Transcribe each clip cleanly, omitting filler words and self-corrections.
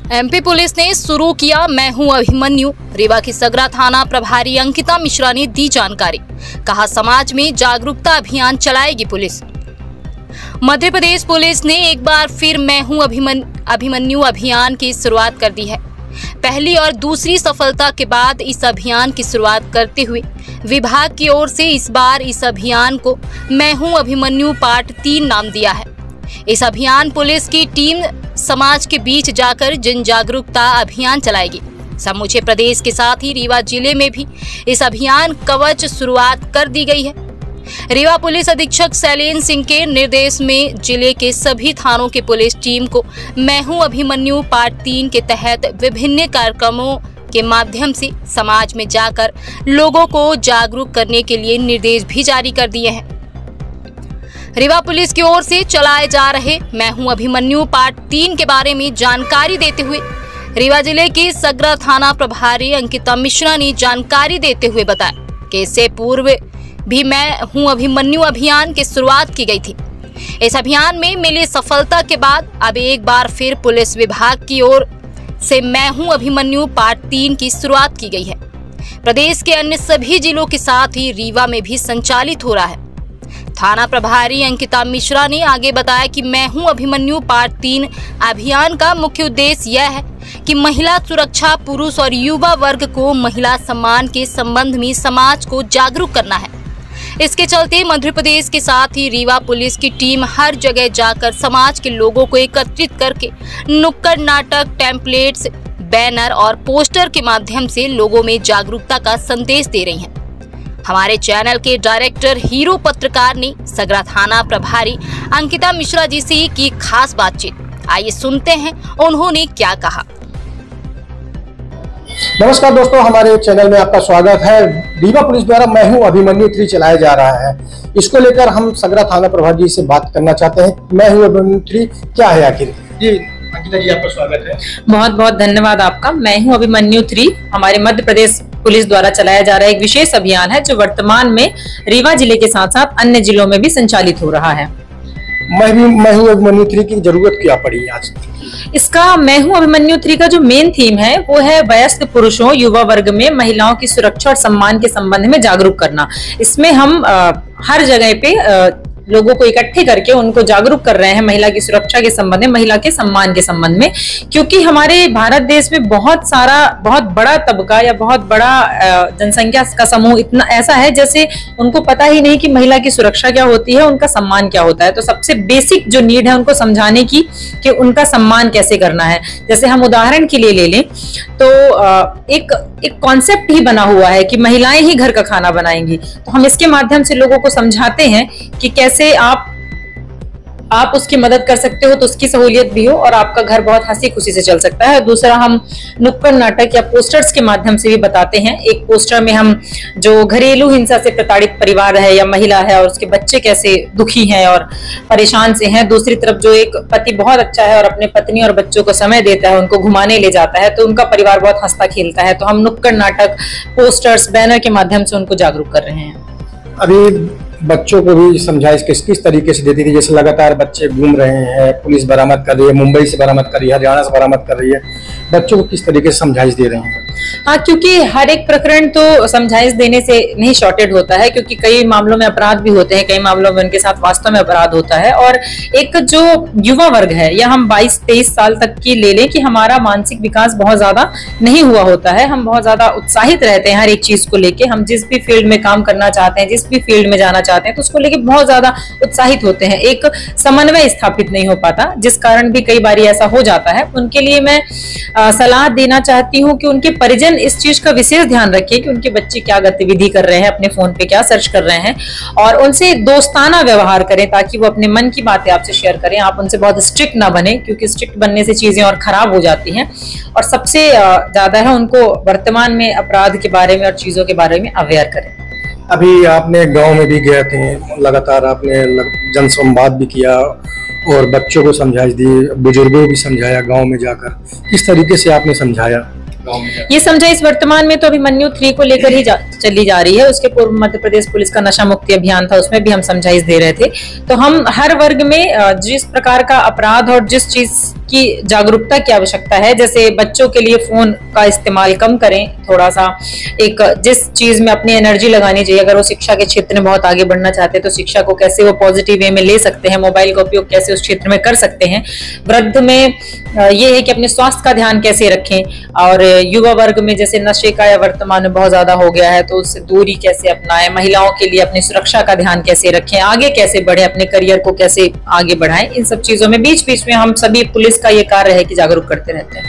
MP police ने शुरू किया मैं हूं अभिमन्यु। रीवा की सगरा थाना प्रभारी अंकिता मिश्रा ने दी जानकारी। कहा समाज में जागरूकता अभियान चलाएगी पुलिस। मध्य प्रदेश पुलिस ने एक बार फिर मैं हूं अभिमन्यु अभियान की शुरुआत कर दी है। पहली और दूसरी सफलता के बाद इस अभियान की शुरुआत करते हुए विभाग की ओर से इस बार इस अभियान को मैं हूं अभिमन्यु पार्ट 3 नाम दिया है। इस अभियान पुलिस की टीम समाज के बीच जाकर जन जागरूकता अभियान चलाएगी। समूचे प्रदेश के साथ ही रीवा जिले में भी इस अभियान कवच शुरुआत कर दी गई है। रीवा पुलिस अधीक्षक शैलेंद्र सिंह के निर्देश में जिले के सभी थानों की पुलिस टीम को मैं हूं अभिमन्यु पार्ट 3 के तहत विभिन्न कार्यक्रमों के माध्यम से समाज में जाकर लोगों को जागरूक करने के लिए निर्देश भी जारी कर दिए हैं। रीवा पुलिस की ओर से चलाए जा रहे मैं हूं अभिमन्यु पार्ट 3 के बारे में जानकारी देते हुए रीवा जिले की सगरा थाना प्रभारी अंकिता मिश्रा ने जानकारी देते हुए बताया कि इससे पूर्व भी मैं हूं अभिमन्यु अभियान की शुरुआत की गई थी। इस अभियान में मिली सफलता के बाद अब एक बार फिर पुलिस विभाग की ओर से मैं हूं अभिमन्यु पार्ट 3 की शुरुआत की गई है। प्रदेश के अन्य सभी जिलों के साथ ही रीवा में भी संचालित हो रहा है। थाना प्रभारी अंकिता मिश्रा ने आगे बताया कि मैं हूं अभिमन्यु पार्ट 3 अभियान का मुख्य उद्देश्य यह है कि महिला सुरक्षा, पुरुष और युवा वर्ग को महिला सम्मान के संबंध में समाज को जागरूक करना है। इसके चलते मध्य प्रदेश के साथ ही रीवा पुलिस की टीम हर जगह जाकर समाज के लोगों को एकत्रित करके नुक्कड़ नाटक, टेम्पलेट्स, बैनर और पोस्टर के माध्यम से लोगों में जागरूकता का संदेश दे रही हैं। हमारे चैनल के डायरेक्टर हीरो पत्रकार ने सगरा थाना प्रभारी अंकिता मिश्रा जी से की खास बातचीत। आइए सुनते हैं उन्होंने क्या कहा। नमस्कार दोस्तों, हमारे चैनल में आपका स्वागत है। रीवा पुलिस द्वारा मैं हूं अभिमन्यु 3 चलाया जा रहा है। इसको लेकर हम सगरा थाना प्रभारी जी से बात करना चाहते हैं। मैं हूं अभिमन्यु 3 क्या है आखिर? जी अंकिता जी, आपका स्वागत है। बहुत बहुत धन्यवाद आपका। मैं हूं अभिमन्यु 3 हमारे मध्य प्रदेश पुलिस द्वारा चलाया जा रहा एक विशेष अभियान है जो वर्तमान में रीवा जिले के साथ साथ अन्य जिलों में भी संचालित हो रहा है। मैं हूं अभिमन्यु 3 की जरूरत क्या पड़ी आज? इसका मैं हूं अभिमन्यु 3 का जो मेन थीम है वो है वयस्क पुरुषों, युवा वर्ग में महिलाओं की सुरक्षा और सम्मान के संबंध में जागरूक करना। इसमें हम हर जगह पे लोगों को इकट्ठे करके उनको जागरूक कर रहे हैं महिला की सुरक्षा के संबंध में, महिला के सम्मान के संबंध में, क्योंकि हमारे भारत देश में बहुत बड़ा तबका या बहुत बड़ा जनसंख्या का समूह इतना ऐसा है जैसे उनको पता ही नहीं कि महिला की सुरक्षा क्या होती है, उनका सम्मान क्या होता है। तो सबसे बेसिक जो नीड है उनको समझाने की कि उनका सम्मान कैसे करना है। जैसे हम उदाहरण के लिए ले लें तो एक कॉन्सेप्ट ही बना हुआ है कि महिलाएं ही घर का खाना बनाएंगी। तो हम इसके माध्यम से लोगों को समझाते हैं कि कैसे आप उसकी मदद कर सकते हो तो उसकी सहूलियत भी हो और आपका घर बहुत हंसी खुशी से चल सकता है। दूसरा, हम नुक्कड़ नाटक या पोस्टर्स के माध्यम से भी बताते हैं। एक पोस्टर में हम जो घरेलू हिंसा से प्रताड़ित परिवार है या महिला है और उसके बच्चे कैसे दुखी हैं और परेशान से हैं, दूसरी तरफ जो एक पति बहुत अच्छा है और अपने पत्नी और बच्चों को समय देता है, उनको घुमाने ले जाता है, तो उनका परिवार बहुत हंसता खेलता है। तो हम नुक्कड़ नाटक, पोस्टर्स, बैनर के माध्यम से उनको जागरूक कर रहे हैं। अभी बच्चों को भी समझाइश किस तरीके से देती थी? जैसे लगातार बच्चे घूम रहे हैं, पुलिस बरामद कर रही है, मुंबई से बरामद कर रही है, हरियाणा से बरामद कर रही है, बच्चों को किस तरीके से समझाइश दे रहे हैं? हाँ, क्योंकि हर एक प्रकरण तो समझाइश देने से नहीं शॉर्टेड होता है, क्योंकि कई मामलों में अपराध भी होते हैं, कई मामलों में उनके साथ वास्तव में अपराध होता है। और एक जो युवा वर्ग है या हम 22-23 साल तक की ले लें कि हमारा मानसिक विकास बहुत ज्यादा नहीं हुआ होता है, हम बहुत ज्यादा उत्साहित रहते हैं हर एक चीज को लेके। हम जिस भी फील्ड में काम करना चाहते हैं, जिस भी फील्ड में जाना चाहते हैं, तो उसको लेके बहुत ज्यादा उत्साहित होते हैं। एक समन्वय स्थापित नहीं हो पाता, जिस कारण भी कई बार ऐसा हो जाता है। उनके लिए मैं सलाह देना चाहती हूँ कि उनके परिजन इस चीज का विशेष ध्यान रखें कि उनके बच्चे क्या गतिविधि कर रहे हैं, अपने फोन पे क्या सर्च कर रहे हैं, और उनसे दोस्ताना व्यवहार करें ताकि वो अपने मन की बातें आपसे शेयर करें। आप उनसे बहुत स्ट्रिक्ट ना बने, क्योंकि स्ट्रिक्ट बनने से चीजें और खराब हो जाती हैं। और सबसे ज्यादा है उनको वर्तमान में अपराध के बारे में और चीजों के बारे में अवेयर करें। अभी आपने गांव में भी गए थे, लगातार आपने जन संवाद भी किया और बच्चों को समझाइश दी, बुजुर्गों को भी समझाया गांव में जाकर। किस तरीके से आपने समझाया गांव में? ये समझाइश वर्तमान में तो अभिमन्यु 3 को लेकर ही चली जा रही है। उसके पूर्व मध्य प्रदेश पुलिस का नशा मुक्ति अभियान था, उसमें भी हम समझाइश दे रहे थे। तो हम हर वर्ग में जिस प्रकार का अपराध और जिस चीज की जागरूकता की आवश्यकता है, जैसे बच्चों के लिए फोन का इस्तेमाल कम करें, थोड़ा सा एक जिस चीज में अपनी एनर्जी लगानी चाहिए, अगर वो शिक्षा के क्षेत्र में बहुत आगे बढ़ना चाहते हैं तो शिक्षा को कैसे वो पॉजिटिव वे में ले सकते हैं, मोबाइल का उपयोग कैसे उस क्षेत्र में कर सकते हैं। वृद्ध में ये है कि अपने स्वास्थ्य का ध्यान कैसे रखें, और युवा वर्ग में जैसे नशे का या वर्तमान में बहुत ज्यादा हो गया है तो उससे दूरी कैसे अपनाएं, महिलाओं के लिए अपनी सुरक्षा का ध्यान कैसे रखें, आगे कैसे बढ़े, अपने करियर को कैसे आगे बढ़ाएं। इन सब चीजों में बीच बीच में हम सभी पुलिस का ये कार्य है कि जागरूक करते रहते हैं।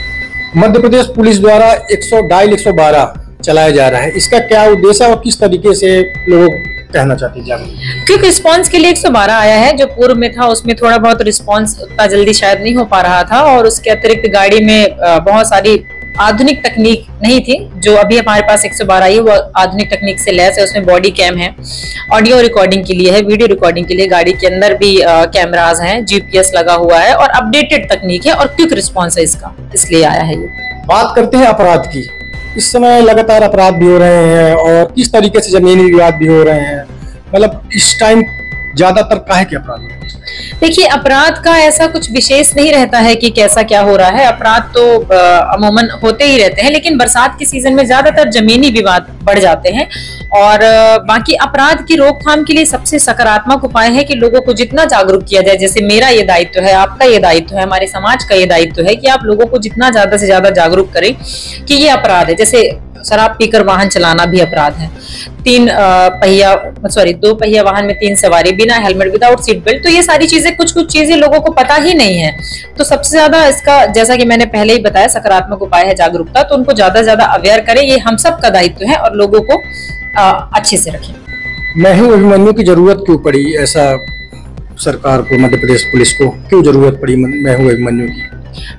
मध्य प्रदेश पुलिस द्वारा 112 चलाया जा रहा है, इसका क्या उद्देश्य है और किस तरीके से लोग कहना चाहते हैं? क्विक रिस्पांस के लिए 112 आया है। जो पूर्व में था उसमें थोड़ा बहुत रिस्पांस उतना जल्दी शायद नहीं हो पा रहा था, और उसके अतिरिक्त गाड़ी में बहुत सारी आधुनिक तकनीक नहीं थी। जो अभी हमारे पास 112 आई है वो आधुनिक तकनीक से लैस है। उसमें बॉडी कैम है, ऑडियो रिकॉर्डिंग के लिए है, वीडियो रिकॉर्डिंग के लिए, गाड़ी के अंदर भी कैमराज हैं, जीपीएस लगा हुआ है और अपडेटेड तकनीक है और क्विक रिस्पांस है इसका, इसलिए आया है ये। बात करते हैं अपराध की। इस समय लगातार अपराध भी हो रहे हैं और किस तरीके से जमीनी विवाद भी हो रहे हैं, मतलब इस टाइम ज्यादातर काहे के अपराध हो रहे हैं? देखिए, अपराध का ऐसा कुछ विशेष नहीं रहता है कि कैसा क्या हो रहा है। अपराध तो अमूमन होते ही रहते हैं, लेकिन बरसात के सीजन में ज्यादातर जमीनी विवाद बढ़ जाते हैं। और बाकी अपराध की रोकथाम के लिए सबसे सकारात्मक उपाय है कि लोगों को जितना जागरूक किया जाए। जैसे मेरा ये दायित्व है, आपका ये दायित्व है, हमारे समाज का ये दायित्व है कि आप लोगों को जितना ज्यादा से ज्यादा जागरूक करें कि ये अपराध है। जैसे शराब पीकर वाहन चलाना भी अपराध है, दो पहिया वाहन में 3 सवारी, बिना हेलमेट, विदाउट सीट बेल्ट, तो ये सारी चीजें कुछ चीजें लोगों को पता ही नहीं है। तो सबसे ज्यादा इसका, जैसा कि मैंने पहले ही बताया, सकारात्मक उपाय है जागरूकता। तो उनको ज्यादा से ज्यादा अवेयर करें, ये हम सब का दायित्व है, और लोगों को अच्छे से रखें। मैं हूं अभिमन्यु की जरूरत क्यों पड़ी, ऐसा सरकार को, मध्य प्रदेश पुलिस को क्यों जरूरत पड़ी मैं हूं अभिमन्यु की?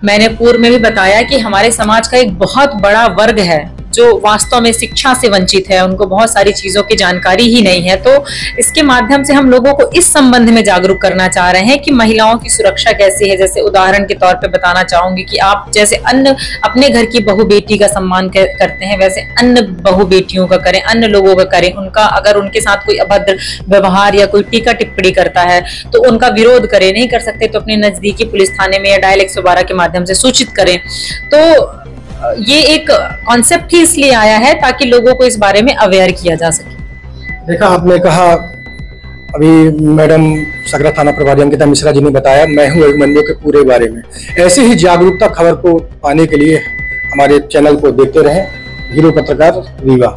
मैंने पूर्व में भी बताया कि हमारे समाज का एक बहुत बड़ा वर्ग है जो वास्तव में शिक्षा से वंचित है, उनको बहुत सारी चीजों की जानकारी ही नहीं है। तो इसके माध्यम से हम लोगों को इस संबंध में जागरूक करना चाह रहे हैं कि महिलाओं की सुरक्षा कैसी है। जैसे उदाहरण के तौर पे बताना चाहूंगी कि आप जैसे अन्य अपने घर की बहू बेटी का सम्मान करते हैं, वैसे अन्य बहू बेटियों का करें, अन्य लोगों का करें। उनका अगर उनके साथ कोई अभद्र व्यवहार या कोई टीका टिप्पणी करता है तो उनका विरोध करें। नहीं कर सकते तो अपने नजदीकी पुलिस थाने में या डायल 112 के माध्यम से सूचित करें। तो ये एक कॉन्सेप्ट ही इसलिए आया है ताकि लोगों को इस बारे में अवेयर किया जा सके। देखा, आपने कहा, अभी मैडम सगरा थाना प्रभारी अंकिता मिश्रा जी ने बताया मैं हूं अभिमन्यु के पूरे बारे में। ऐसे ही जागरूकता खबर को पाने के लिए हमारे चैनल को देखते रहें। हीरो पत्रकार रीवा।